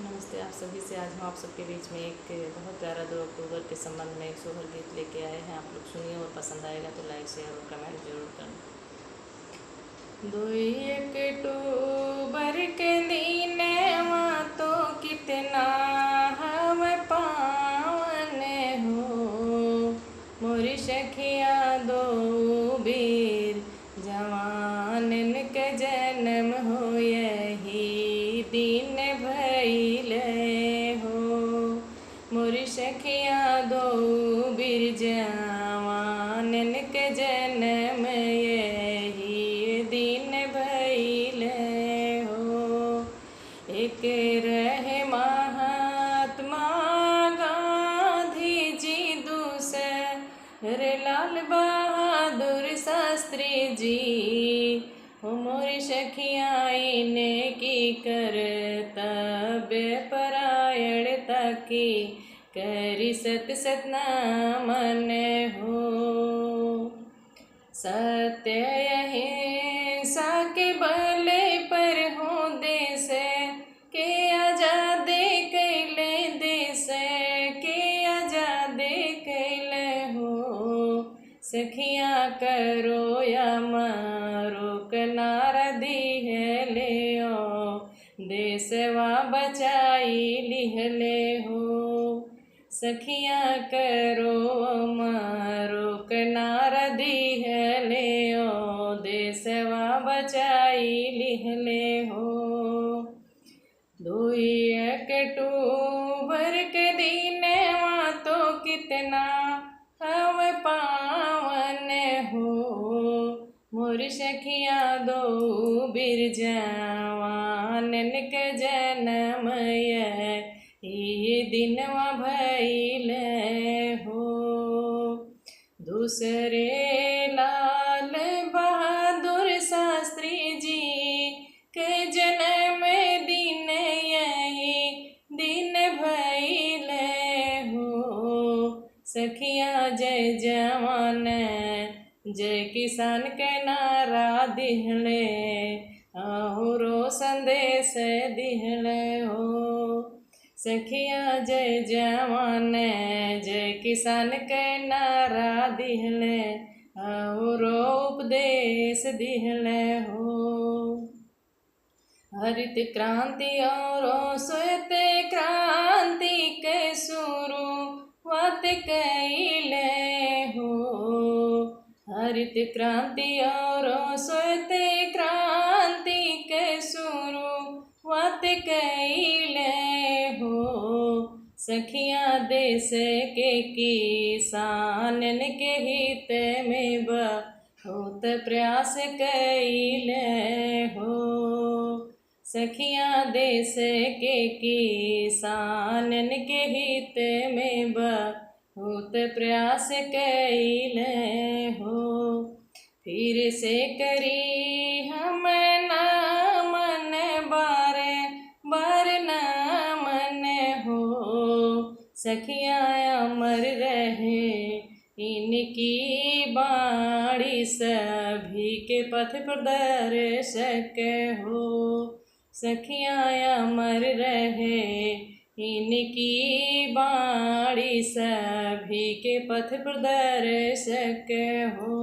नमस्ते आप सभी से। आज हम आप सबके बीच में एक बहुत प्यारा 2 अक्टूबर के संबंध में एक सोहर गीत लेके आए हैं। आप लोग सुनिए और पसंद आएगा तो लाइक शेयर और कमेंट जरूर करना। 2 अक्टूबर के दिन तो कितना हम पावन हो, मोरी सखिया 2 वीर जवानन के जन्म हो, यही दिन भइले हो। मोरी सखिया 2 वीर जवानन के जन्म यही दिन भइले हो। एक रहे महात्मा गांधी जी, दूसरे लाल बहादुर शास्त्री जी। हो मोरी सखिया इने की कर्तव्य परायणता की, करी सत सत नामन हो। सत्य अहिंसा के बल पर हो देश के आजादी कैले, देश के आजादी कैले हो। सखिया करो या मारो नारा दिहले हो, देशवा बचाई लिहले हो। सखिया करो मारो नारा दिहले हो, देशवा बचाई लिहले हो। 2 अक्टूबर के दिन तो कितना हम पावन हो, मोरी सखिया 2 वीर जवानन के जन्म यही दिनवा भइले हो। दूसरे लाल बहादुर शास्त्री जी के जन्म दिन यही दिन भइले हो। सखिया जय जवान जय किसान के नारा दिहले औरो संदेश दिहले हो। सखिया जय जवान जय किसान के नारा दिहले औरो उपदेश दिहले हो। हरित क्रांति और श्वेत क्रांति के शुरुआत कैले हो। हरित क्रांति और श्वेत क्रांति के शुरुआत कैले हो। सखिया देश के किसानन के हित में बहुत प्रयास कैले हो। सखिया देश के किसानन के हित में बहुत प्रयास कैले हो। फिर से करी हम नामन बार बार नामन हो। सखिया अमर रहे इनकी बाणी, सभी के पथ प्रदर्शक हो। सखिया अमर रहे इनकी बाणी, सभी के पथ प्रदर्शक हो।